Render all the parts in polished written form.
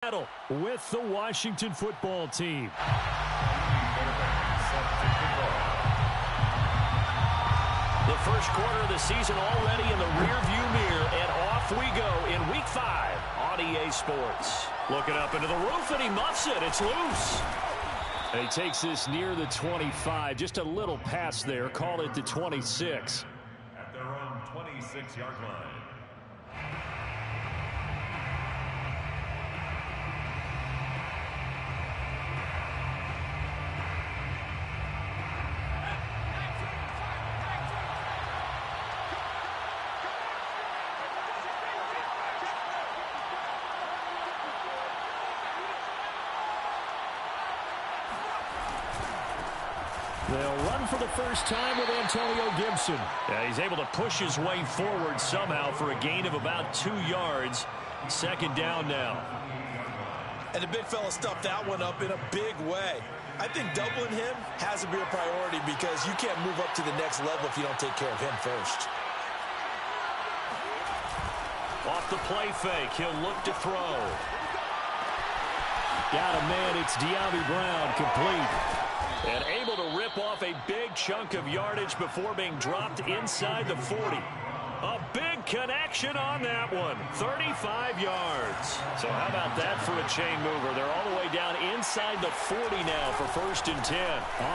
battle with the Washington football team. The first quarter of the season already in the rearview mirror, and off we go in Week 5 on EA Sports. Looking up into the roof, and he muffs it. It's loose. And he takes this near the 25. Just a little pass there. Call it the 26. At their own 26-yard line. They'll run for the first time with Antonio Gibson. Yeah, he's able to push his way forward somehow for a gain of about 2 yards. Second down now. And the big fella stuffed that one up in a big way. I think doubling him has to be a priority because you can't move up to the next level if you don't take care of him first. Off the play fake, he'll look to throw. Got a man, it's De'Ami Brown, complete. And able to rip off a big chunk of yardage before being dropped inside the 40. A big connection on that one. 35 yards. So how about that for a chain mover? They're all the way down inside the 40 now for 1st and 10.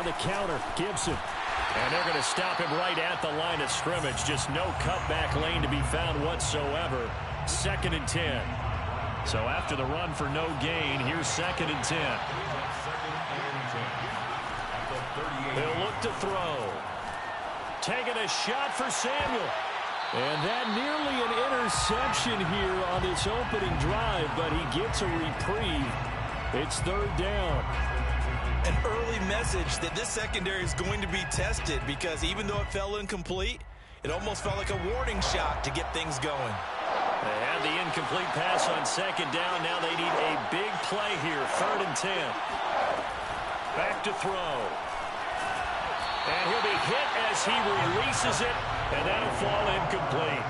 On the counter, Gibson. And they're going to stop him right at the line of scrimmage. Just no cutback lane to be found whatsoever. 2nd and 10. So after the run for no gain, here's 2nd and 10. He'll look to throw. Taking a shot for Samuel. And that nearly an interception here on this opening drive, but he gets a reprieve. It's 3rd down. An early message that this secondary is going to be tested because even though it fell incomplete, it almost felt like a warning shot to get things going. They had the incomplete pass on 2nd down. Now they need a big play here. 3rd and 10. Back to throw. And he'll be hit as he releases it, and that'll fall incomplete.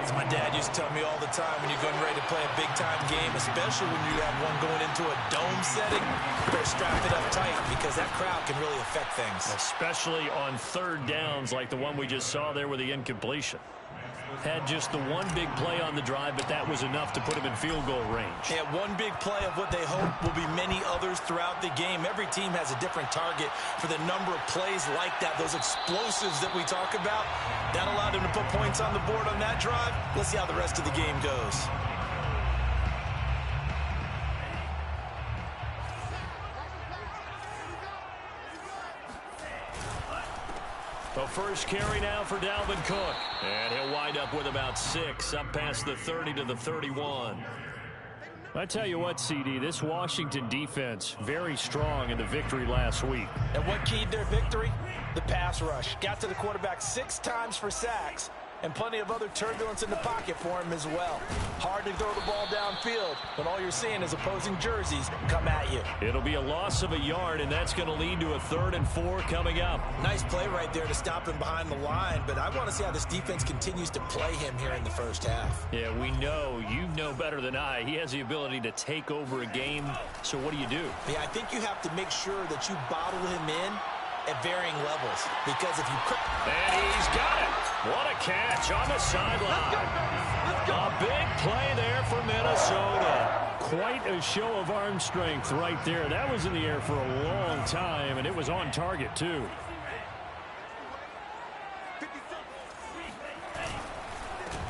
As my dad used to tell me all the time, when you're getting ready to play a big-time game, especially when you have one going into a dome setting, you better strap it up tight because that crowd can really affect things. Especially on 3rd downs like the one we just saw there with the incompletion. Had just the one big play on the drive, but that was enough to put him in field goal range. Yeah, one big play of what they hope will be many others throughout the game. Every team has a different target for the number of plays like that, those explosives that we talk about. That allowed them to put points on the board on that drive. Let's see how the rest of the game goes. The first carry now for Dalvin Cook. And he'll wind up with about 6, up past the 30 to the 31. I tell you what, CD, this Washington defense, very strong in the victory last week. And what keyed their victory? The pass rush. Got to the quarterback 6 times for sacks. And plenty of other turbulence in the pocket for him as well. Hard to throw the ball downfield when all you're seeing is opposing jerseys come at you. It'll be a loss of a yard, and that's going to lead to a 3rd and 4 coming up. Nice play right there to stop him behind the line, but I want to see how this defense continues to play him here in the first half. Yeah, we know. You know better than I. He has the ability to take over a game, so what do you do? Yeah, I think you have to make sure that you bottle him in at varying levels, because if you... And he's got it! What a catch on the sideline. A big play there for Minnesota. Quite a show of arm strength right there. That was in the air for a long time, and it was on target, too.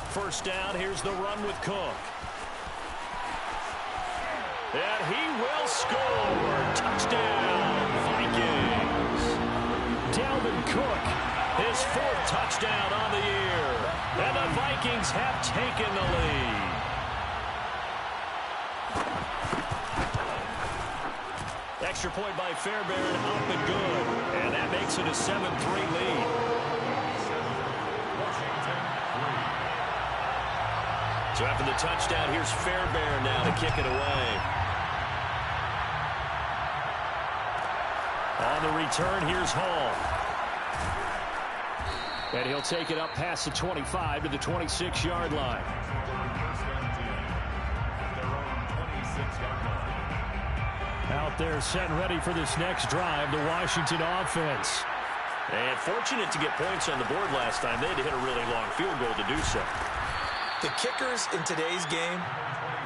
First down, here's the run with Cook. And he will score. Touchdown, Vikings. Dalvin Cook, his 4th touchdown on the year. And the Vikings have taken the lead. Extra point by Fairbairn, up and good. And that makes it a 7-3 lead. So after the touchdown, here's Fairbairn now to kick it away. On the return, here's Hall. And he'll take it up past the 25 to the 26-yard line. Their own 26-yard Out there set and ready for this next drive, the Washington offense. And fortunate to get points on the board last time. They had to hit a really long field goal to do so. The kickers in today's game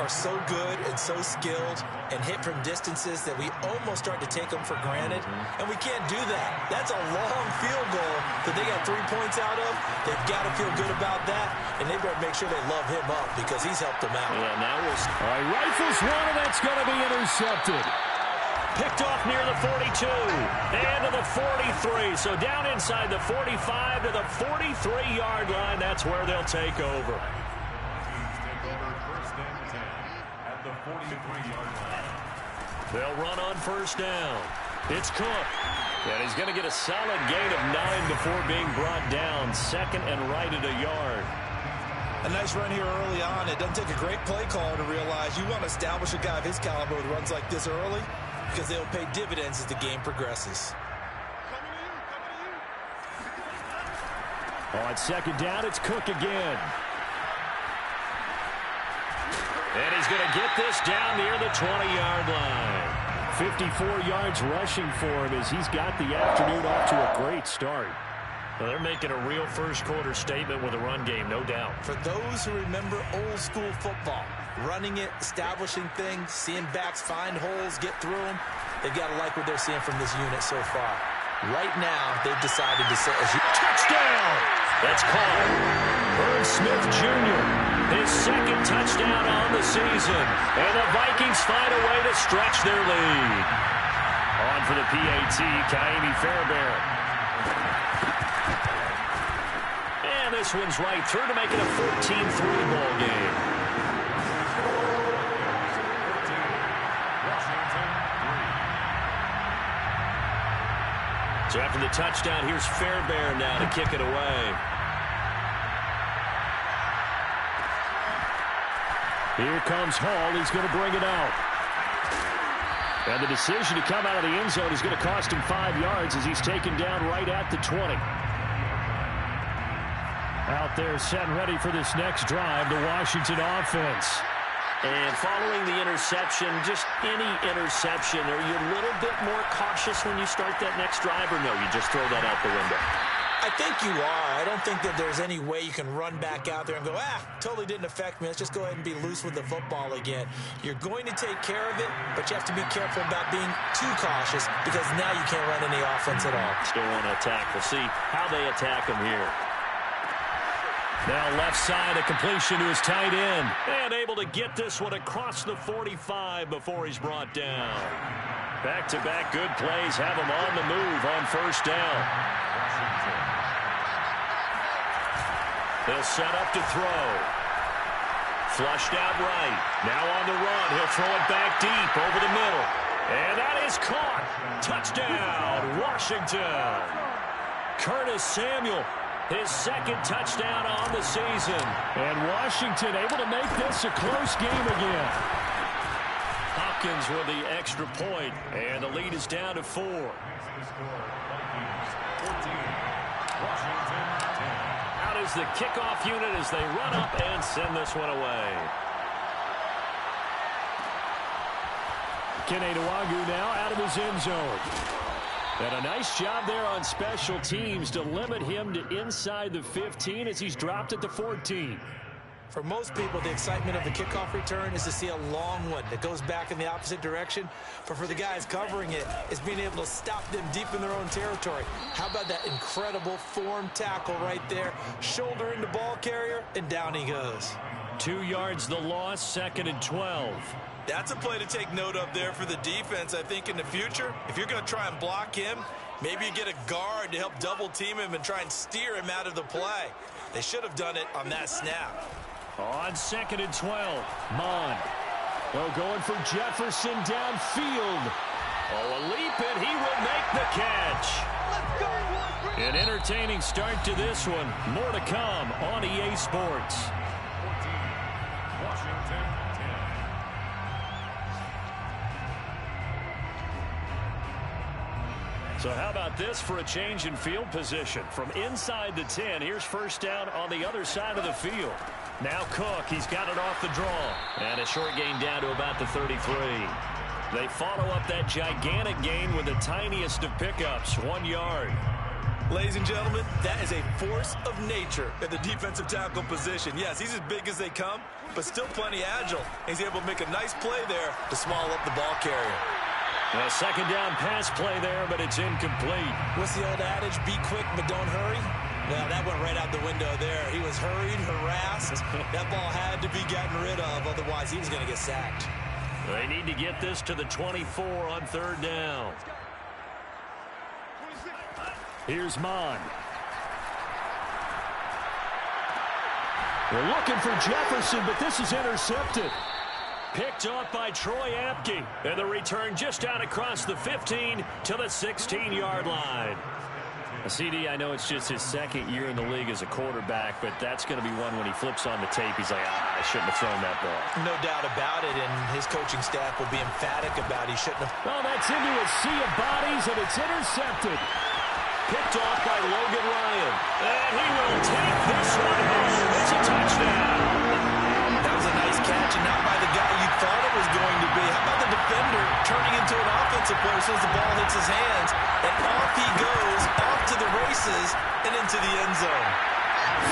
are so good and so skilled and hit from distances that we almost start to take them for granted. And we can't do that. That's a long field goal that they got 3 points out of. They've got to feel good about that, and they better make sure they love him up because he's helped them out. Yeah, now we'll... All right, rifles one, and that's going to be intercepted. Picked off near the 42 and to the 43. So down inside the 45 to the 43-yard line. That's where they'll take over. They'll run on first down. It's Cook. And he's going to get a solid gain of 9 before being brought down. Second and right at a yard. A nice run here early on. It doesn't take a great play caller to realize you want to establish a guy of his caliber with runs like this early because they'll pay dividends as the game progresses. On second down, it's Cook again. And he's going to get this down near the 20-yard line. 54 yards rushing for him as he's got the afternoon off to a great start. Well, they're making a real first-quarter statement with a run game, no doubt. For those who remember old-school football, running it, establishing things, seeing backs find holes, get through them, they've got to like what they're seeing from this unit so far. Right now, they've decided to say, touchdown! That's caught. Herb Smith Jr., his second touchdown on the season. And the Vikings find a way to stretch their lead. On for the PAT, Kaimi Fairbairn. And this one's right through to make it a 14-3 ball game. So after the touchdown, here's Fairbairn now to kick it away. Here comes Hall. He's going to bring it out. And the decision to come out of the end zone is going to cost him 5 yards as he's taken down right at the 20. Out there set and ready for this next drive, the Washington offense. And following the interception, just any interception, are you a little bit more cautious when you start that next drive, or no, you just throw that out the window? I think you are. I don't think that there's any way you can run back out there and go, totally didn't affect me. Let's just go ahead and be loose with the football again. You're going to take care of it, but you have to be careful about being too cautious because now you can't run any offense at all. Still want to attack. We'll see how they attack them here. Now left side, a completion to his tight end. And able to get this one across the 45 before he's brought down. Back-to-back good plays have him on the move on first down. He'll set up to throw. Flushed out right. Now on the run. He'll throw it back deep over the middle. And that is caught. Touchdown, Washington. Curtis Samuel. His second touchdown on the season. And Washington able to make this a close game again. Hopkins with the extra point, and the lead is down to 4. Out is the kickoff unit as they run up and send this one away. Kene Nwangwu now out of his end zone. And a nice job there on special teams to limit him to inside the 15 as he's dropped at the 14. For most people, the excitement of the kickoff return is to see a long one that goes back in the opposite direction. But for the guys covering it, it's being able to stop them deep in their own territory. How about that incredible form tackle right there? Shoulder into ball carrier, and down he goes. 2 yards the loss, second and 12. That's a play to take note of there for the defense, I think, in the future. If you're going to try and block him, maybe you get a guard to help double-team him and try and steer him out of the play. They should have done it on that snap. On second and 12, Mon. Oh, going for Jefferson downfield. Oh, a leap, and he will make the catch. An entertaining start to this one. More to come on EA Sports. So how about this for a change in field position? From inside the 10, here's first down on the other side of the field. Now Cook, he's got it off the draw. And a short gain down to about the 33. They follow up that gigantic gain with the tiniest of pickups, 1 yard. Ladies and gentlemen, that is a force of nature at the defensive tackle position. Yes, he's as big as they come, but still plenty agile. He's able to make a nice play there to swallow up the ball carrier. A second down pass play there, but it's incomplete. What's the old adage? Be quick, but don't hurry. Well, that went right out the window there. He was hurried, harassed. That ball had to be gotten rid of, otherwise he was going to get sacked. They need to get this to the 24 on third down. Here's Mon. We're looking for Jefferson, but this is intercepted. Picked off by Troy Apke. And the return just out across the 15 to the 16-yard line. CD, I know it's just his second year in the league as a quarterback, but that's going to be one when he flips on the tape. He's like, I shouldn't have thrown that ball. No doubt about it, and his coaching staff will be emphatic about he shouldn't have. Oh, that's into a sea of bodies, and it's intercepted. Picked off by Logan Ryan. And he will take this one home. It's a touchdown. That was a nice catch, and not by the guy you thought it was going to be. How about the defender turning into an offensive player as soon as the ball hits his hands, and off he goes, off to the races, and into the end zone.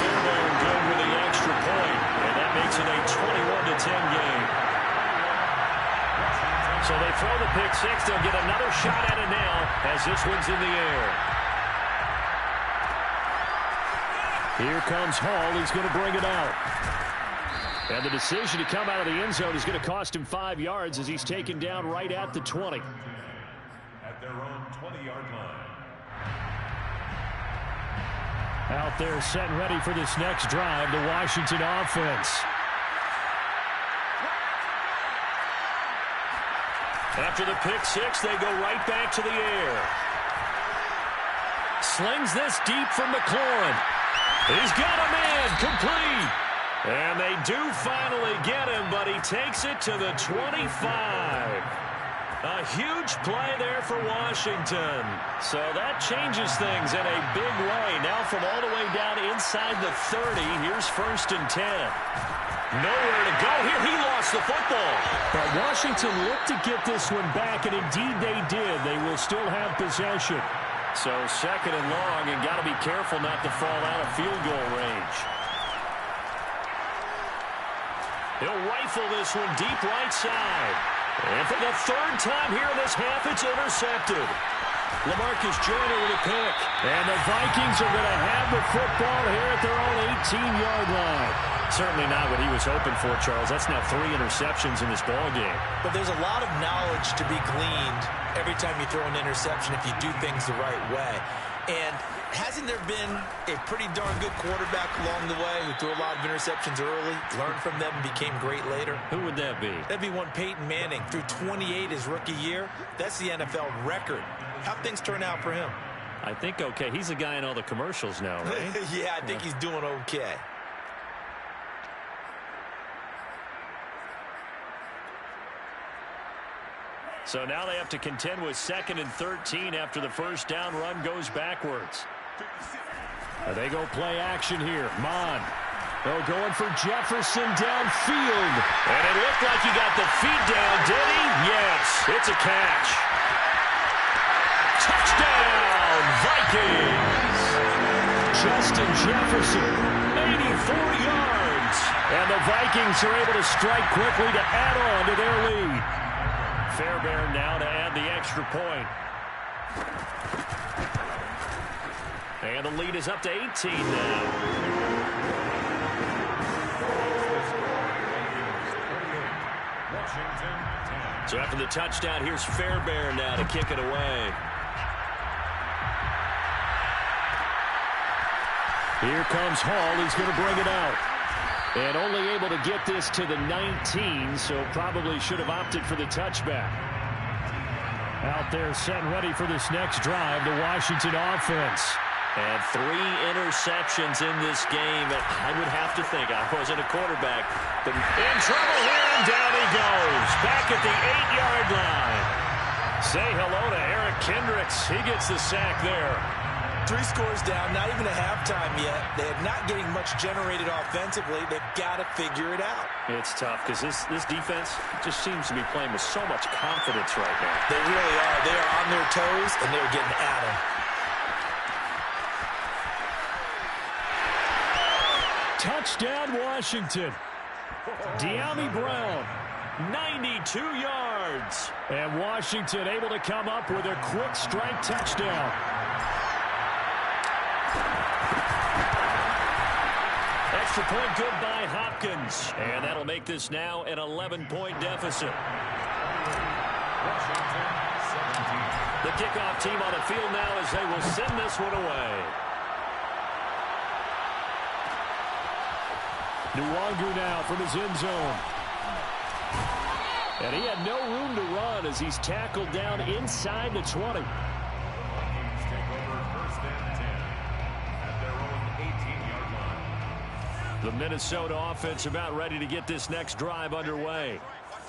Fairbairn good with the extra point, and that makes it a 21-10 game. So they throw the pick six. They'll get another shot at it now as this one's in the air. Here comes Hall. He's going to bring it out. And the decision to come out of the end zone is going to cost him 5 yards as he's taken down right at the 20. At their own 20-yard line. Out there set and ready for this next drive, the Washington offense. After the pick six, they go right back to the air. Slings this deep from McLaurin. He's got a man complete. And they do finally get him, but he takes it to the 25. A huge play there for Washington. So that changes things in a big way. Now from all the way down inside the 30, here's 1st and 10. Nowhere to go here. He lost the football. But Washington looked to get this one back, and indeed they did. They will still have possession. So 2nd and long, and got to be careful not to fall out of field goal range. He'll rifle this one deep right side. And for the 3rd time here in this half, it's intercepted. LaMarcus Joyner with a pick. And the Vikings are going to have the football here at their own 18-yard line. Certainly not what he was hoping for, Charles. That's now 3 interceptions in this ball game. But there's a lot of knowledge to be gleaned every time you throw an interception if you do things the right way. And hasn't there been a pretty darn good quarterback along the way who threw a lot of interceptions early, learned from them, and became great later? Who would that be? That'd be one Peyton Manning. Threw 28 his rookie year. That's the NFL record. How'd things turn out for him? I think okay. He's the guy in all the commercials now, right? Yeah, I think he's doing okay. So now they have to contend with 2nd and 13 after the first down run goes backwards. They go play action here. Mon. Oh, going for Jefferson downfield. And it looked like he got the feet down, did he? Yes, it's a catch. Touchdown, Vikings! Justin Jefferson, 84 yards. And the Vikings are able to strike quickly to add on to their lead. Fairbairn now to add the extra point. And the lead is up to 18 now. So after the touchdown, here's Fairbairn now to kick it away. Here comes Hall. He's going to bring it out. And only able to get this to the 19, so probably should have opted for the touchback. Out there set and ready for this next drive, the Washington offense. And 3 interceptions in this game. I would have to think, I wasn't a quarterback, but in trouble here, and down he goes. Back at the 8-yard line. Say hello to Eric Kendricks. He gets the sack there. 3 scores down, not even a halftime yet. They're not getting much generated offensively. They've got to figure it out. It's tough because this defense just seems to be playing with so much confidence right now. They really are. They are on their toes, and they're getting at them. Touchdown, Washington. De'Ami Brown, 92 yards. And Washington able to come up with a quick strike touchdown. Extra point good by Hopkins. And that'll make this now an 11-point deficit. The kickoff team on the field now as they will send this one away. Nwangu now from his end zone. And he had no room to run as he's tackled down inside the 20. Vikings take over 1st and 10 at their own 18-yard line. The Minnesota offense about ready to get this next drive underway.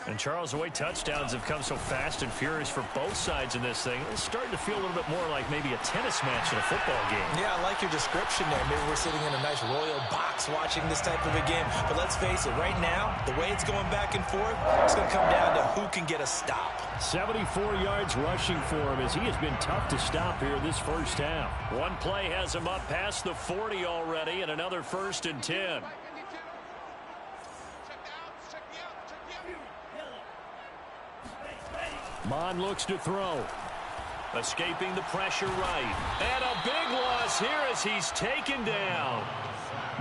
And, Charles, the way touchdowns have come so fast and furious for both sides in this thing, it's starting to feel a little bit more like maybe a tennis match in a football game. Yeah, I like your description there. Maybe we're sitting in a nice royal box watching this type of a game. But let's face it, right now, the way it's going back and forth, it's going to come down to who can get a stop. 74 yards rushing for him as he has been tough to stop here this first half. One play has him up past the 40 already, and another 1st and 10. Mon looks to throw. Escaping the pressure right. And a big loss here as he's taken down.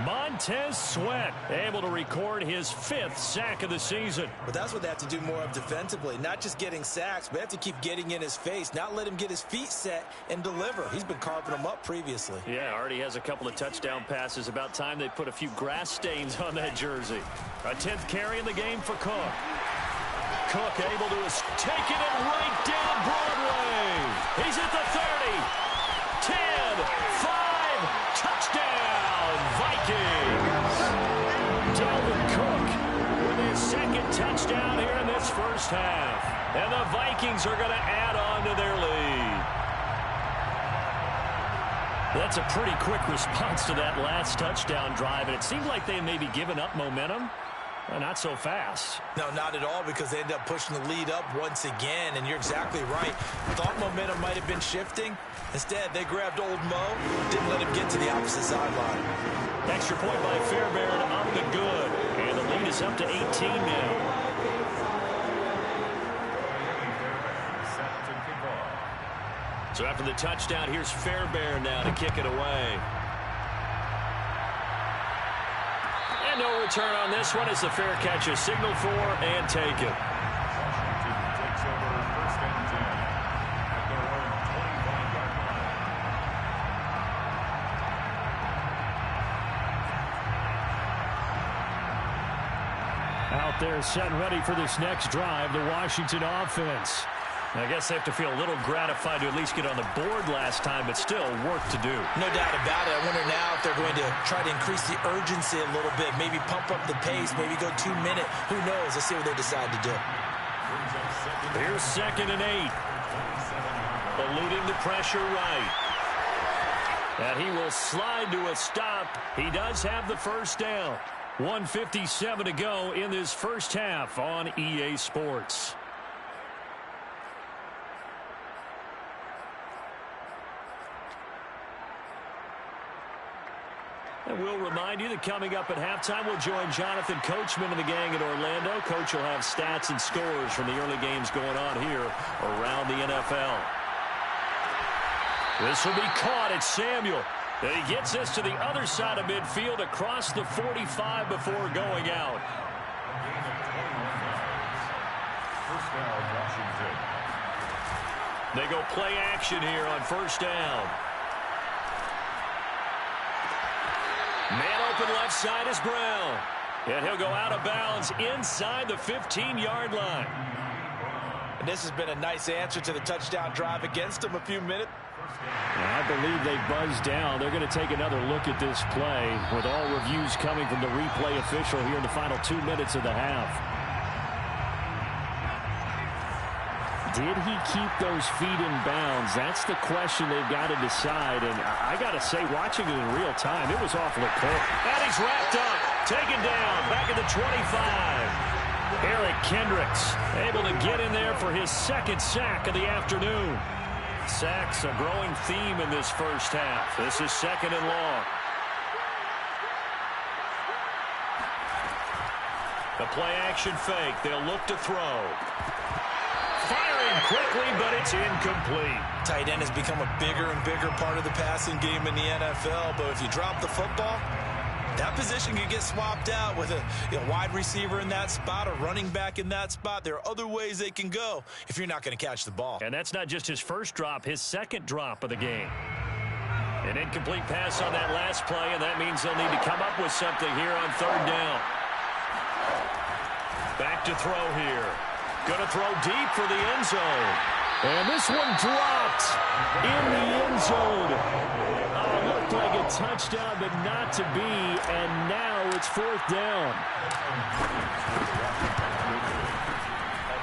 Montez Sweat able to record his 5th sack of the season. But that's what they have to do more of defensively. Not just getting sacks, but they have to keep getting in his face. Not let him get his feet set and deliver. He's been carving them up previously. Yeah, already has a couple of touchdown passes. About time they put a few grass stains on that jersey. A 10th carry in the game for Cook. Cook able to take it right down Broadway. He's at the 30. 10, 5, touchdown, Vikings. Dalvin Cook With his 2nd touchdown here in this first half. And the Vikings are going to add on to their lead. That's a pretty quick response to that last touchdown drive, and it seemed like they may be giving up momentum. Well, not so fast. No, not at all, because they end up pushing the lead up once again, and you're exactly right. Thought momentum might have been shifting. Instead, they grabbed old Mo, didn't let him get to the opposite sideline. Extra point by Fairbairn up and good. And the lead is up to 18 now. So after the touchdown, here's Fairbairn now to kick it away. And no return on this one as the fair catch is signaled for and taken. Washington takes over 1st and 10 at their own 25-yard line. Out there set and ready for this next drive, the Washington offense. I guess they have to feel a little gratified to at least get on the board last time, but still work to do. No doubt about it. I wonder now if they're going to try to increase the urgency a little bit, maybe pump up the pace, maybe go 2-minute. Who knows? Let's see what they decide to do. Here's 2nd and 8. Eluding the pressure right. And he will slide to a stop. He does have the first down. 1:57 to go in this first half on EA Sports. And we'll remind you that coming up at halftime, we'll join Jonathan Coachman and the gang in Orlando. Coach will have stats and scores from the early games going on here around the NFL. This will be caught. It's Samuel. And he gets this to the other side of midfield across the 45 before going out. First down, Washington. They go play action here on 1st down. Man open left side is Brown. And he'll go out of bounds inside the 15-yard line. And this has been a nice answer to the touchdown drive against them a few minutes. I believe they buzzed down. They're going to take another look at this play with all reviews coming from the replay official here in the final 2 minutes of the half. did he keep those feet in bounds? That's the question they've got to decide. And I got to say, watching it in real time, it was awfully cold. And he's wrapped up, taken down, back at the 25. Eric Kendricks able to get in there for his second sack of the afternoon. Sacks a growing theme in this first half. This is 2nd and long. The play action fake. They'll look to throw. Firing quickly, but it's incomplete. Tight end has become a bigger and bigger part of the passing game in the NFL, but if you drop the football, that position can get swapped out with a wide receiver in that spot, a running back in that spot. There are other ways they can go if you're not going to catch the ball. And that's not just his first drop, his second drop of the game. An incomplete pass on that last play, and that means they'll need to come up with something here on 3rd down. Back to throw here. Going to throw deep for the end zone. And this one dropped in the end zone. Looked like a touchdown, but not to be. And now it's 4th down.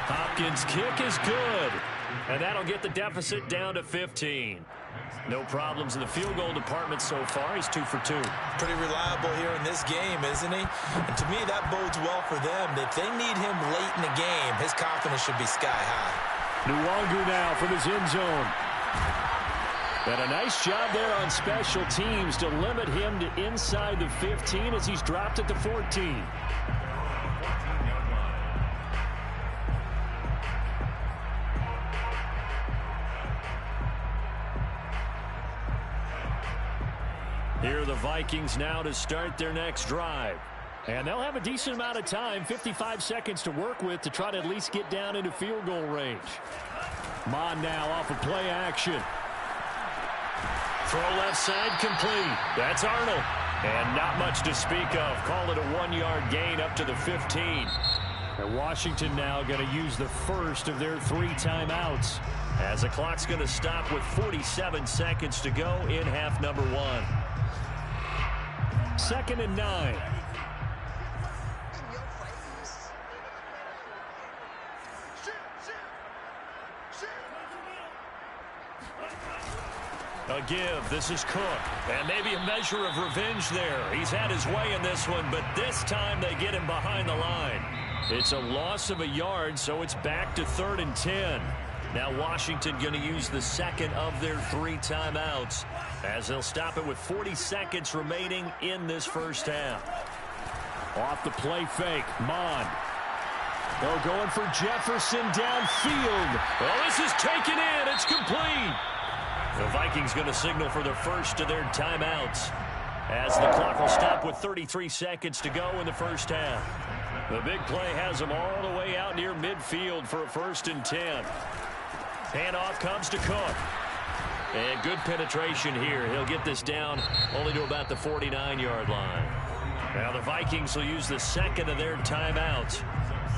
Hopkins' kick is good. And that'll get the deficit down to 15. No problems in the field goal department so far. He's 2 for 2. Pretty reliable here in this game, isn't he? And to me, that bodes well for them. If they need him late in the game, his confidence should be sky high. Nwangu now from his end zone. And a nice job there on special teams to limit him to inside the 15 as he's dropped at the 14. Here are the Vikings now to start their next drive. And they'll have a decent amount of time, 55 seconds to work with to try to at least get down into field goal range. Mon now off of play action. Throw left side complete. That's Arnold. And not much to speak of. Call it a 1-yard gain up to the 15. And Washington now going to use the first of their 3 timeouts. As the clock's going to stop with 47 seconds to go in half number 1. 2nd and 9. A give. This is Cook. And maybe a measure of revenge there. He's had his way in this one, but this time they get him behind the line. It's a loss of a yard, so it's back to 3rd and 10. Now Washington going to use the second of their 3 timeouts as they'll stop it with 40 seconds remaining in this first half. Off the play fake, Mon. They're going for Jefferson downfield. Well, this is taken in. It's complete. The Vikings going to signal for the first of their timeouts as the clock will stop with 33 seconds to go in the first half. The big play has them all the way out near midfield for a 1st and 10. Handoff comes to Cook. And good penetration here. He'll get this down only to about the 49-yard line. Now the Vikings will use the second of their timeouts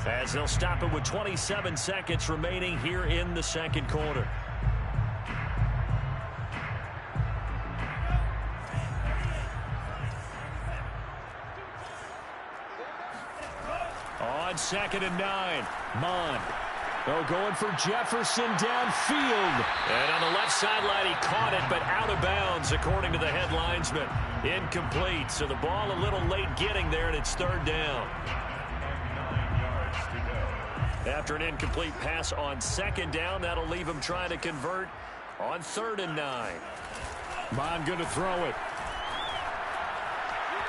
as they'll stop it with 27 seconds remaining here in the second quarter. On 2nd and 9, Mon. They're going for Jefferson downfield. And on the left sideline, he caught it, but out of bounds, according to the head linesman. Incomplete, so the ball a little late getting there, and it's 3rd down. 9 yards to go. After an incomplete pass on 2nd down, that'll leave him trying to convert on 3rd and 9. Mon going to throw it.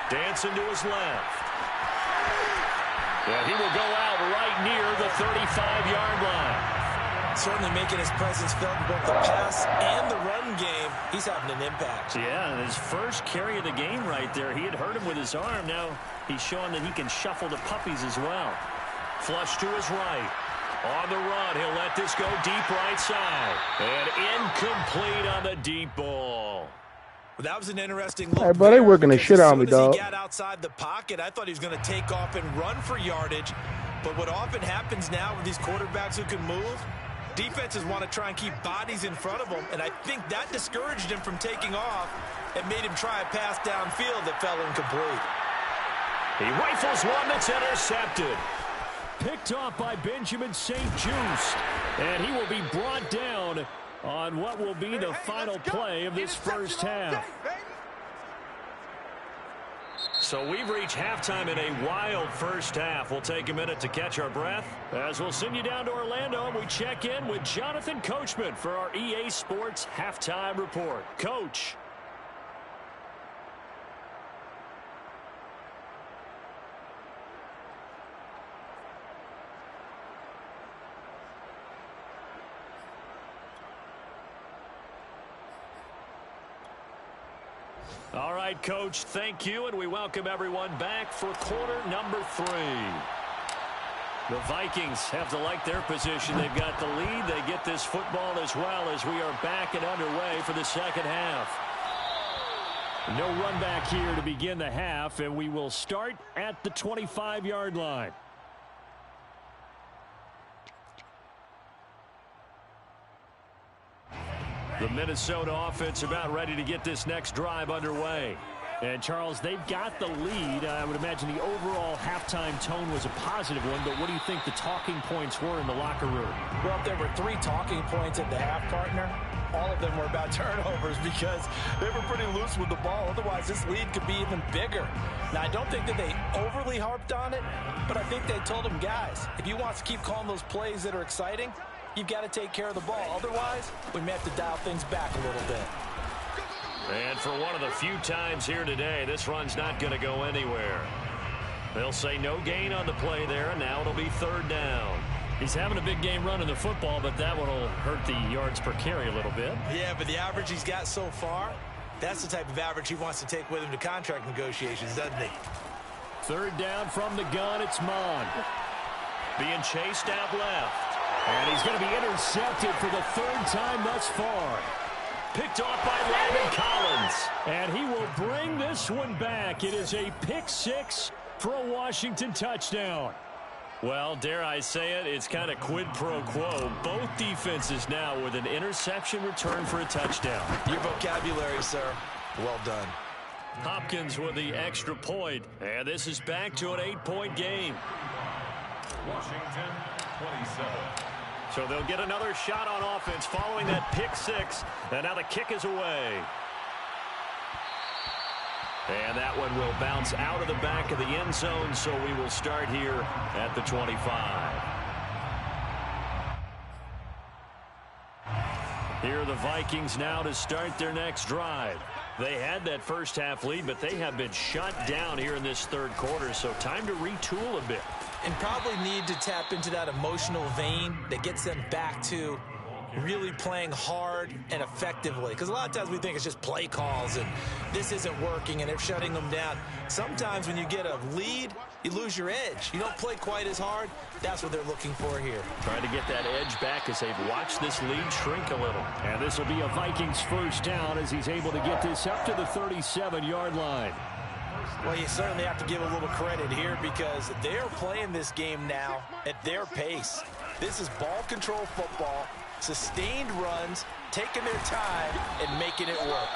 Dancing to his left. And he will go out right near the 35-yard line. Certainly making his presence felt in both the pass and the run game. He's having an impact. Yeah, and his first carry of the game right there, he had hurt him with his arm. Now he's showing that he can shuffle the puppies as well. Flush to his right. On the run, he'll let this go deep right side. And incomplete on the deep ball. Well, that was an interesting look. Hey, bro, they working the shit on me, dog. As he got outside the pocket, I thought he was going to take off and run for yardage. But what often happens now with these quarterbacks who can move, defenses want to try and keep bodies in front of them. And I think that discouraged him from taking off and made him try a pass downfield that fell incomplete. He rifles one that's intercepted. Picked off by Benjamin St. Just. And he will be brought down on what will be the final play of this first half. So we've reached halftime in a wild first half. We'll take a minute to catch our breath as we'll send you down to Orlando and we check in with Jonathan Coachman for our EA Sports Halftime Report. Coach. All right, Coach, thank you, and we welcome everyone back for quarter number 3. The Vikings have to like their position. They've got the lead. They get this football as well as we are back and underway for the second half. No run back here to begin the half, and we will start at the 25-yard line. The Minnesota offense about ready to get this next drive underway. And, Charles, they've got the lead. I would imagine the overall halftime tone was a positive one, but what do you think the talking points were in the locker room? Well, if there were 3 talking points at the half, partner, all of them were about turnovers because they were pretty loose with the ball. Otherwise, this lead could be even bigger. Now, I don't think that they overly harped on it, but I think they told them, guys, if you want to keep calling those plays that are exciting, you've got to take care of the ball. Otherwise, we may have to dial things back a little bit. And for one of the few times here today, this run's not going to go anywhere. They'll say no gain on the play there, and now it'll be 3rd down. He's having a big game running the football, but that one will hurt the yards per carry a little bit. Yeah, but the average he's got so far, that's the type of average he wants to take with him to contract negotiations, doesn't he? 3rd down from the gun, it's Mon. Being chased out left. And he's going to be intercepted for the 3rd time thus far. Picked off by Landon Collins. And he will bring this one back. It is a pick 6 for a Washington touchdown. Well, dare I say it, it's kind of quid pro quo. Both defenses now with an interception return for a touchdown. Your vocabulary, sir. Well done. Hopkins with the extra point. And this is back to an 8-point game. Washington, 27. So they'll get another shot on offense following that pick 6. And now the kick is away. And that one will bounce out of the back of the end zone, so we will start here at the 25. Here are the Vikings now to start their next drive. They had that first half lead, but they have been shut down here in this 3rd quarter, so time to retool a bit. And probably need to tap into that emotional vein that gets them back to really playing hard and effectively. Because a lot of times we think it's just play calls and this isn't working and they're shutting them down. Sometimes when you get a lead, you lose your edge. You don't play quite as hard. That's what they're looking for here. Trying to get that edge back as they've watched this lead shrink a little. And this will be a Vikings 1st down as he's able to get this up to the 37-yard line. Well, you certainly have to give a little credit here because they're playing this game now at their pace. This is ball control football, sustained runs, taking their time, and making it work.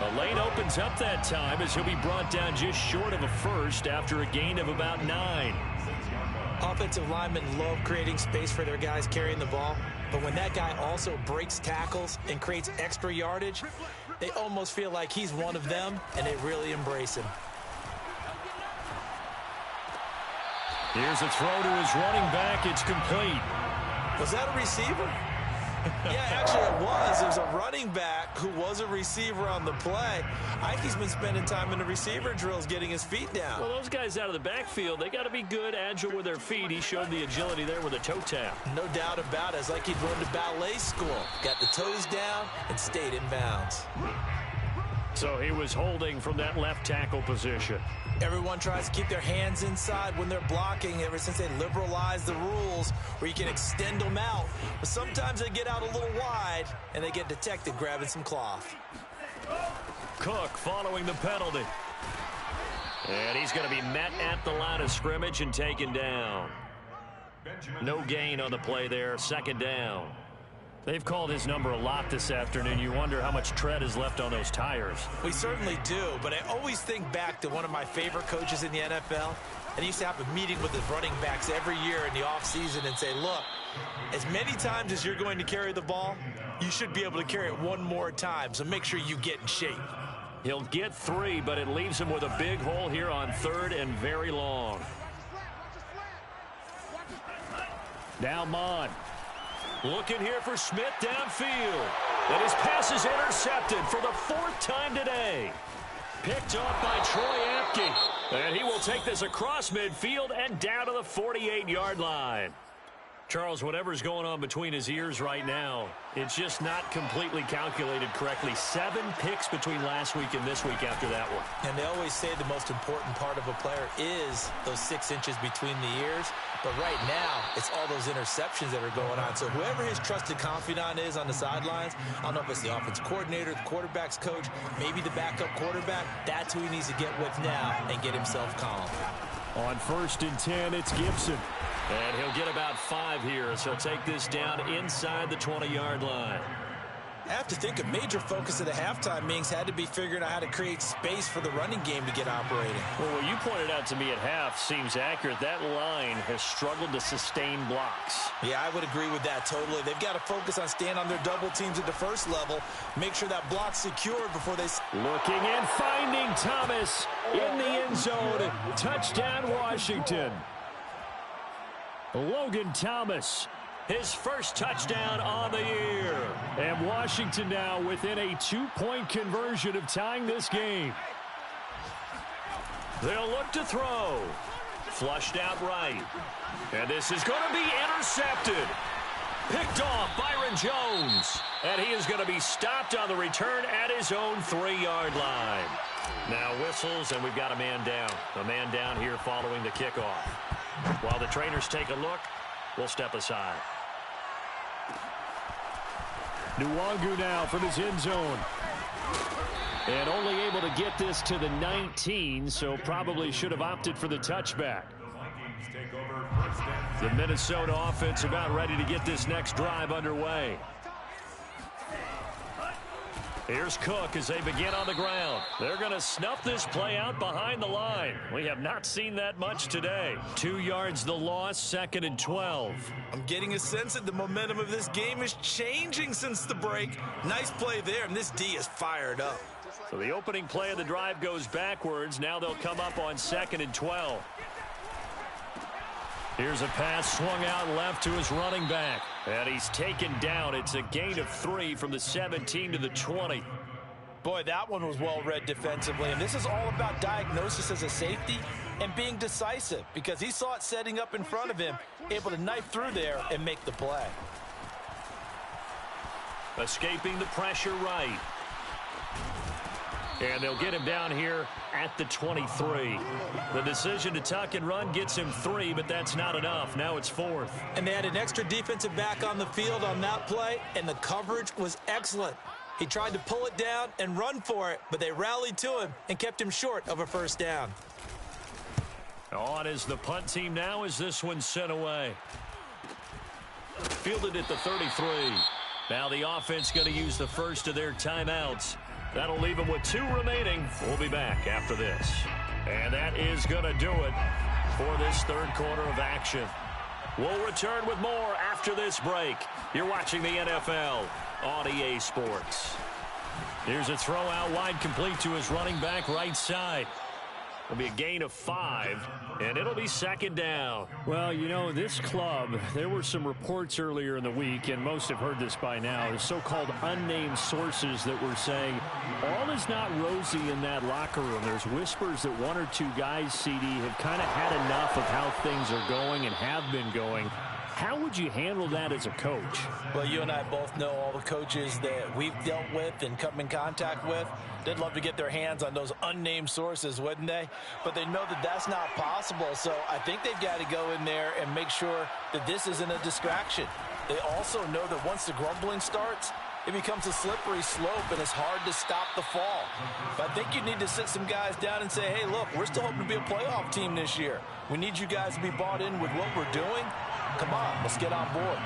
A lane opens up that time as he'll be brought down just short of a first after a gain of about 9. Offensive linemen love creating space for their guys carrying the ball, but when that guy also breaks tackles and creates extra yardage, they almost feel like he's one of them, and they really embrace him. Here's a throw to his running back. It's complete. Was that a receiver? Yeah, actually it was. There's a running back who was a receiver on the play. Ike's been spending time in the receiver drills getting his feet down. Well, those guys out of the backfield, they got to be good, agile with their feet. He showed the agility there with a toe tap. No doubt about it. It's like he'd run to ballet school. Got the toes down and stayed in bounds. So he was holding from that left tackle position. Everyone tries to keep their hands inside when they're blocking ever since they liberalized the rules where you can extend them out. But sometimes they get out a little wide and they get detected grabbing some cloth. Cook following the penalty. And he's going to be met at the line of scrimmage and taken down. No gain on the play there, 2nd down. They've called his number a lot this afternoon. You wonder how much tread is left on those tires. We certainly do, but I always think back to one of my favorite coaches in the NFL, and he used to have a meeting with his running backs every year in the offseason and say, look, as many times as you're going to carry the ball, you should be able to carry it one more time, so make sure you get in shape. He'll get 3, but it leaves him with a big hole here on 3rd and very long. Now Mon. Looking here for Smith downfield. And his pass is intercepted for the 4th time today. Picked off by Troy Apke. And he will take this across midfield and down to the 48-yard line. Charles, whatever's going on between his ears right now, it's just not completely calculated correctly. 7 picks between last week and this week after that one. And they always say the most important part of a player is those 6 inches between the ears. But right now, it's all those interceptions that are going on. So whoever his trusted confidant is on the sidelines, I don't know if it's the offense coordinator, the quarterback's coach, maybe the backup quarterback, that's who he needs to get with now and get himself calm. On 1st and 10, it's Gibson. And he'll get about 5 here, so he'll take this down inside the 20-yard line. I have to think a major focus of the halftime meetings had to be figuring out how to create space for the running game to get operating. Well, what you pointed out to me at half seems accurate. That line has struggled to sustain blocks. Yeah, I would agree with that totally. They've got to focus on staying on their double teams at the first level, make sure that block's secured before they... Looking and finding Thomas in the end zone. Touchdown, Washington. Logan Thomas, his first touchdown on the year. And Washington now within a 2-point conversion of tying this game. They'll look to throw. Flushed out right. And this is going to be intercepted. Picked off Byron Jones. And he is going to be stopped on the return at his own 3-yard line. Now whistles, and we've got a man down. A man down here following the kickoff. While the trainers take a look, we'll step aside. Nwangu now from his end zone. And only able to get this to the 19, so probably should have opted for the touchback. The Minnesota offense about ready to get this next drive underway. Here's Cook as they begin on the ground. They're going to snuff this play out behind the line. We have not seen that much today. 2 yards the loss, 2nd and 12. I'm getting a sense that the momentum of this game is changing since the break. Nice play there, and this D is fired up. So the opening play of the drive goes backwards. Now they'll come up on 2nd and 12. Here's a pass swung out left to his running back. And he's taken down. It's a gain of 3 from the 17 to the 20. Boy, that one was well read defensively. And this is all about diagnosis as a safety and being decisive, because he saw it setting up in front of him, able to knife through there and make the play. Escaping the pressure right. And they'll get him down here at the 23. The decision to tuck and run gets him 3, but that's not enough. Now it's 4th. And they had an extra defensive back on the field on that play, and the coverage was excellent. He tried to pull it down and run for it, but they rallied to him and kept him short of a first down. On is the punt team now as this one's sent away. Fielded at the 33. Now the offense going to use the first of their timeouts. That'll leave them with 2 remaining. We'll be back after this. And that is going to do it for this 3rd quarter of action. We'll return with more after this break. You're watching the NFL on EA Sports. Here's a throw out wide, complete to his running back right side. It'll be a gain of 5, and it'll be 2nd down. Well, you know, this club, there were some reports earlier in the week, and most have heard this by now, the so-called unnamed sources that were saying all is not rosy in that locker room. There's whispers that 1 or 2 guys, CD, have kind of had enough of how things are going and have been going. How would you handle that as a coach? Well, you and I both know all the coaches that we've dealt with and come in contact with. They'd love to get their hands on those unnamed sources, wouldn't they? But they know that that's not possible. So I think they've got to go in there and make sure that this isn't a distraction. They also know that once the grumbling starts, it becomes a slippery slope, and it's hard to stop the fall. But I think you need to sit some guys down and say, hey, look, we're still hoping to be a playoff team this year. We need you guys to be bought in with what we're doing. Come on, let's get on board.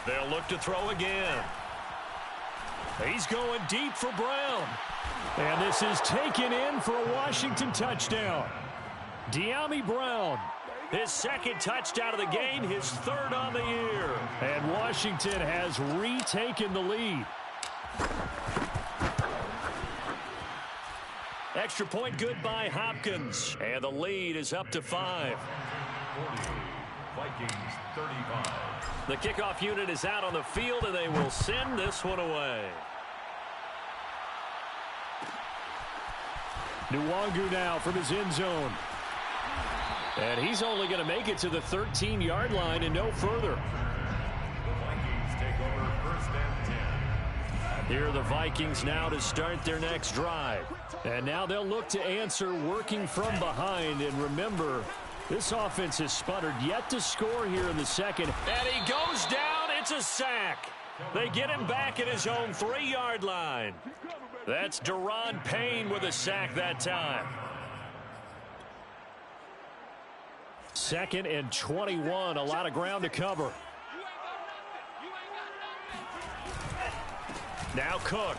They'll look to throw again. He's going deep for Brown. And this is taken in for a Washington touchdown. De'Ami Brown. His second touchdown of the game, his third on the year. And Washington has retaken the lead. Extra point good by Hopkins. And the lead is up to 5. 40, Vikings 35. The kickoff unit is out on the field, and they will send this one away. Nwangu now from his end zone. And he's only going to make it to the 13-yard line and no further. The Vikings take over first and 10. Here are the Vikings now to start their next drive. And now they'll look to answer working from behind. And remember, this offense has sputtered yet to score here in the second. And he goes down. It's a sack. They get him back at his own 3-yard line. That's Deron Payne with a sack that time. 2nd and 21. A lot of ground to cover. Now Cook.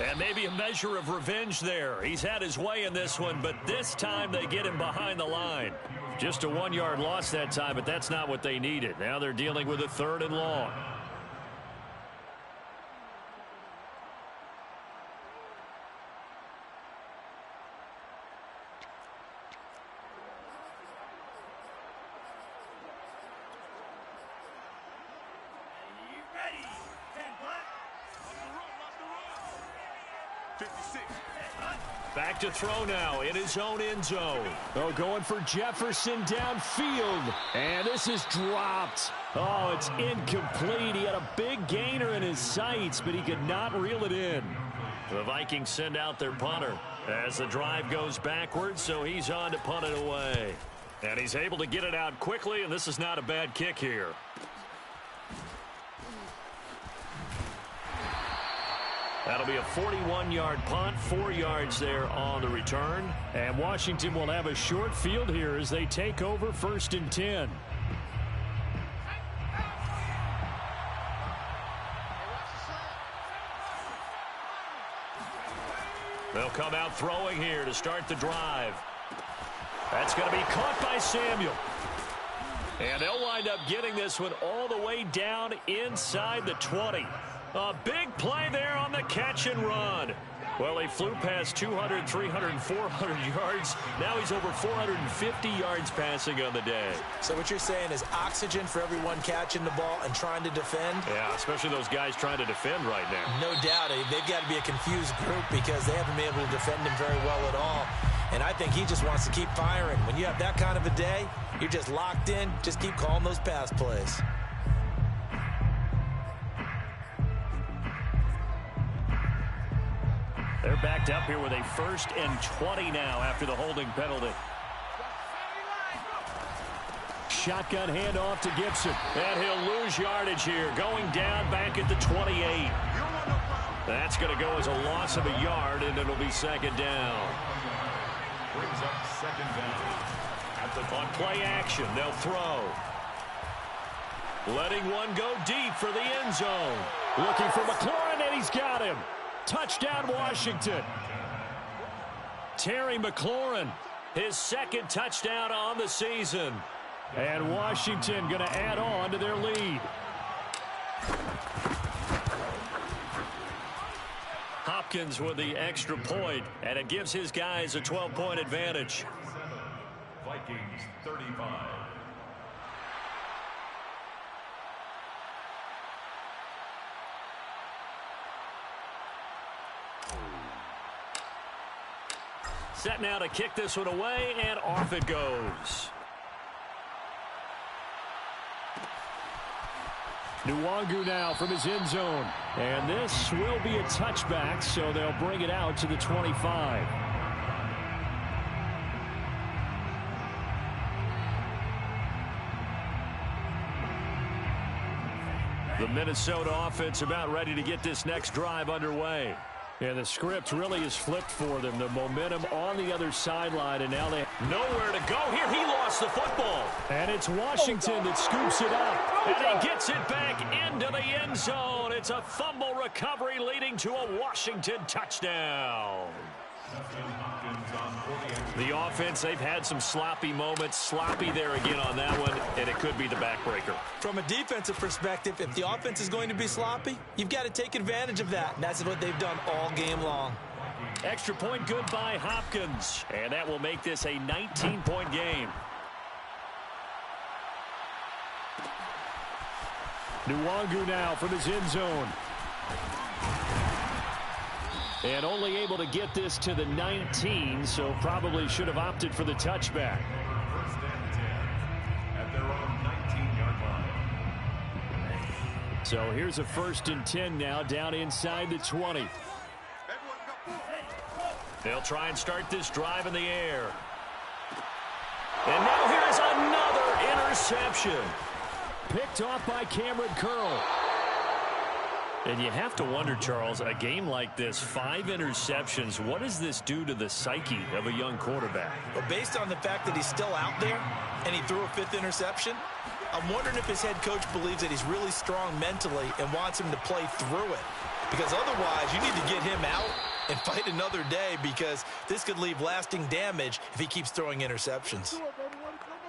And maybe a measure of revenge there. He's had his way in this one, but this time they get him behind the line. Just a 1-yard loss that time, but that's not what they needed. Now they're dealing with a 3rd and long. Back to throw now in his own end zone. Oh, going for Jefferson downfield. And this is dropped. Oh, it's incomplete. He had a big gainer in his sights, but he could not reel it in. The Vikings send out their punter as the drive goes backwards, so he's on to punt it away. And he's able to get it out quickly, and this is not a bad kick here. That'll be a 41-yard punt, 4 yards there on the return. And Washington will have a short field here as they take over 1st and 10. They'll come out throwing here to start the drive. That's going to be caught by Samuel. And they'll wind up getting this one all the way down inside the 20. A big play there on the catch and run. Well, he flew past 200, 300, 400 yards. Now he's over 450 yards passing on the day. So what you're saying is oxygen for everyone catching the ball and trying to defend? Yeah, especially those guys trying to defend right now. No doubt. They've got to be a confused group because they haven't been able to defend him very well at all. And I think he just wants to keep firing. When you have that kind of a day, you're just locked in. Just keep calling those pass plays. They're backed up here with a 1st and 20 now after the holding penalty. Shotgun handoff to Gibson. And he'll lose yardage here, going down back at the 28. That's going to go as a loss of a yard, and it'll be 2nd down. Brings up 2nd down. On play action, they'll throw. Letting one go deep for the end zone. Looking for McLaurin, and he's got him. Touchdown, Washington. Terry McLaurin, his 2nd touchdown on the season. And Washington going to add on to their lead. Hopkins with the extra point, and it gives his guys a 12-point advantage. Vikings 35. Set now to kick this one away, and off it goes. Nwangu now from his end zone. And this will be a touchback, so they'll bring it out to the 25. The Minnesota offense about ready to get this next drive underway. And the script really is flipped for them. The momentum on the other sideline, and now they have nowhere to go here. He lost the football. And it's Washington that scoops it up. And he gets it back into the end zone. It's a fumble recovery leading to a Washington touchdown. The offense, they've had some sloppy moments. Sloppy there again on that one, and it could be the backbreaker. From a defensive perspective, if the offense is going to be sloppy, you've got to take advantage of that, and that's what they've done all game long. Extra point good by Hopkins, and that will make this a 19-point game. Nwangu now from his end zone. And only able to get this to the 19, so probably should have opted for the touchback. First and 10 at their own 19-yard line. So here's a 1st and 10 now down inside the 20. They'll try and start this drive in the air. And now here's another interception. Picked off by Cameron Curl. And you have to wonder, Charles, a game like this, 5 interceptions, what does this do to the psyche of a young quarterback? Well, based on the fact that he's still out there and he threw a 5th interception, I'm wondering if his head coach believes that he's really strong mentally and wants him to play through it. Because otherwise, you need to get him out and fight another day, because this could leave lasting damage if he keeps throwing interceptions.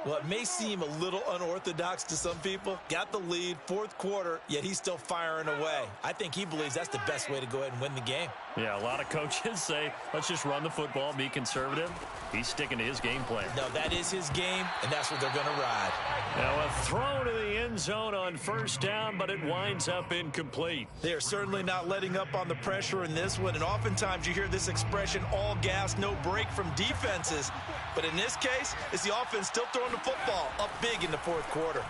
Well, it may seem a little unorthodox to some people. Got the lead, 4th quarter, yet he's still firing away. I think he believes that's the best way to go ahead and win the game. Yeah, a lot of coaches say, let's just run the football, be conservative. He's sticking to his game plan. No, that is his game, and that's what they're going to ride. Now a throw to the end zone on 1st down, but it winds up incomplete. They are certainly not letting up on the pressure in this one, and oftentimes you hear this expression, all gas, no break from defenses. But in this case, it's the offense still throwing the football up big in the 4th quarter.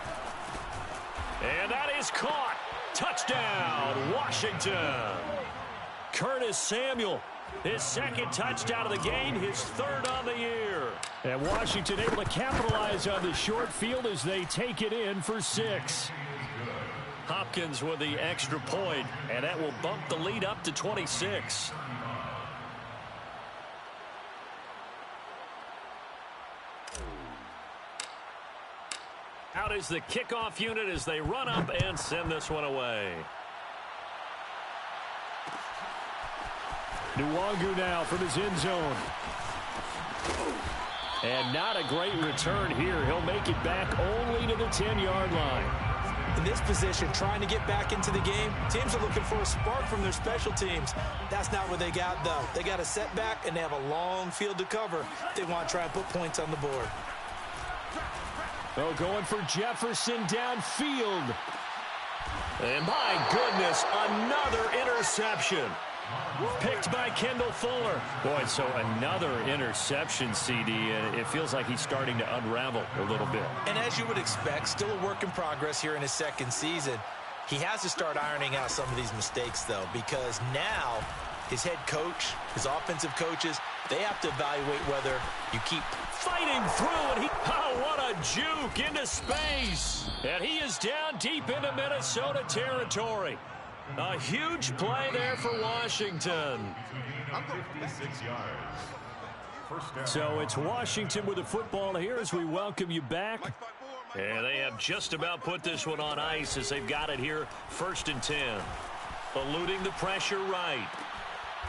And that is caught. Touchdown, Washington. Curtis Samuel, his 2nd touchdown of the game, his 3rd on the year. And Washington able to capitalize on the short field as they take it in for 6. Hopkins with the extra point, and that will bump the lead up to 26. Out is the kickoff unit as they run up and send this one away. Nwangu now from his end zone. And not a great return here. He'll make it back only to the 10-yard line. In this position, trying to get back into the game, teams are looking for a spark from their special teams. That's not what they got, though. They got a setback, and they have a long field to cover if they want to try and put points on the board. Oh, going for Jefferson downfield. And my goodness, another interception. Picked by Kendall Fuller. Boy, so another interception, CD, and it feels like he's starting to unravel a little bit. And as you would expect, still a work in progress here in his 2nd season. He has to start ironing out some of these mistakes, though, because now his head coach, his offensive coaches, they have to evaluate whether you keep fighting through, and oh, what a juke into space. And he is down deep into Minnesota territory. A huge play there for Washington. 56 yards. First down. So it's Washington with the football here as we welcome you back. And they have just about put this one on ice as they've got it here, 1st and 10. Eluding the pressure right.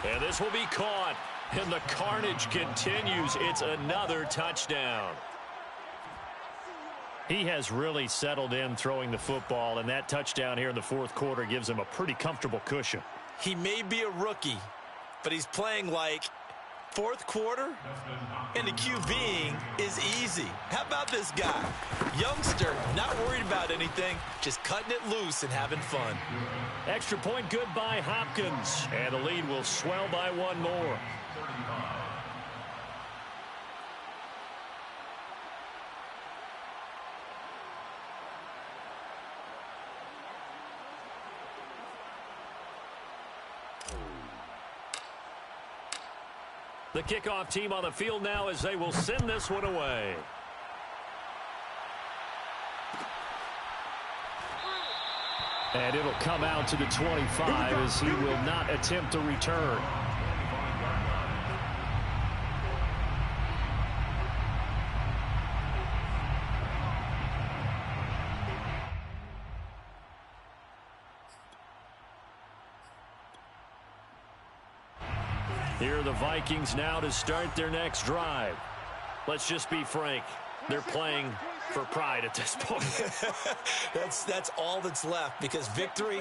And this will be caught. And the carnage continues. It's another touchdown. He has really settled in throwing the football, and that touchdown here in the 4th quarter gives him a pretty comfortable cushion. He may be a rookie, but he's playing like 4th quarter, and the QBing is easy. How about this guy? Youngster, not worried about anything, just cutting it loose and having fun. Extra point good by Hopkins, and the lead will swell by 1 more. The kickoff team on the field now as they will send this one away. And it'll come out to the 25 as he will not attempt to return. Here are the Vikings now to start their next drive. Let's just be frank. They're playing for pride at this point. That's all that's left, because victory,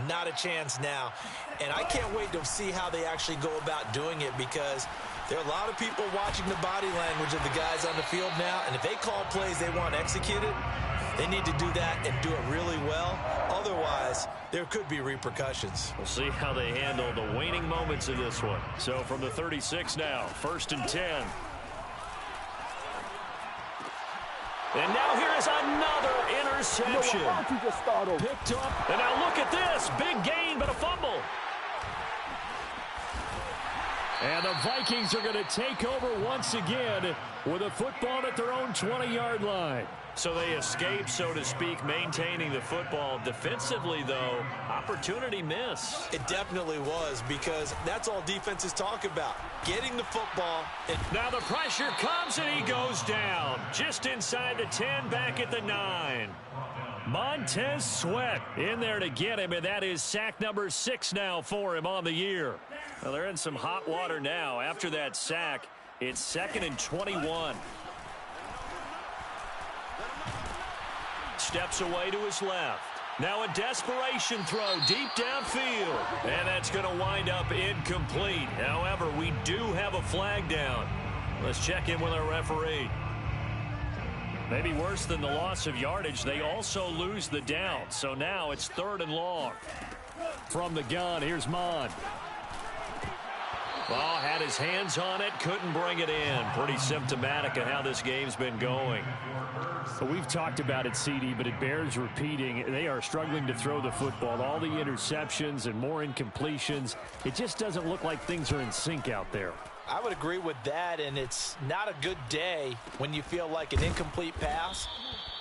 not a chance now. And I can't wait to see how they actually go about doing it, because there are a lot of people watching the body language of the guys on the field now, and if they call plays they want executed, they need to do that and do it really well. Otherwise, there could be repercussions. We'll see how they handle the waning moments of this one. So from the 36 now, 1st and 10. And now here is another interception. Picked up. And now look at this. Big gain, but a fumble. And the Vikings are going to take over once again with a football at their own 20-yard line. So they escape, so to speak, maintaining the football. Defensively, though, opportunity miss. It definitely was, because that's all defenses talk about, getting the football. Now the pressure comes, and he goes down. Just inside the 10, back at the 9. Montez Sweat in there to get him, and that is sack number 6 now for him on the year. Well, they're in some hot water now. After that sack, it's 2nd and 21. Steps away to his left. Now a desperation throw deep downfield. And that's going to wind up incomplete. However, we do have a flag down. Let's check in with our referee. Maybe worse than the loss of yardage, they also lose the down. So now it's 3rd and long. From the gun, here's Mond. Well, had his hands on it, couldn't bring it in. Pretty symptomatic of how this game's been going. Well, we've talked about it, CD, but it bears repeating. They are struggling to throw the football. All the interceptions and more incompletions. It just doesn't look like things are in sync out there. I would agree with that, and it's not a good day when you feel like an incomplete pass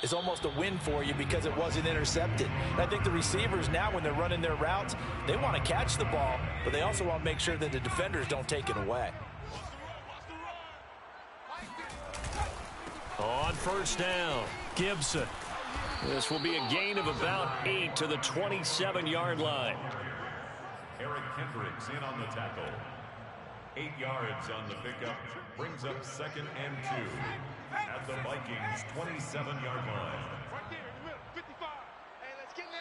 is almost a win for you because it wasn't intercepted. And I think the receivers now, when they're running their routes, they want to catch the ball, but they also want to make sure that the defenders don't take it away. On 1st down, Gibson. This will be a gain of about 8 to the 27-yard line. Eric Kendricks in on the tackle. 8 yards on the pickup, brings up 2nd and 2 at the Vikings' 27-yard line. Right there in the middle, 55. Hey, let's get in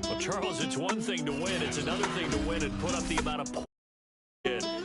that. Well, Charles, it's one thing to win. It's another thing to win and put up the amount of points.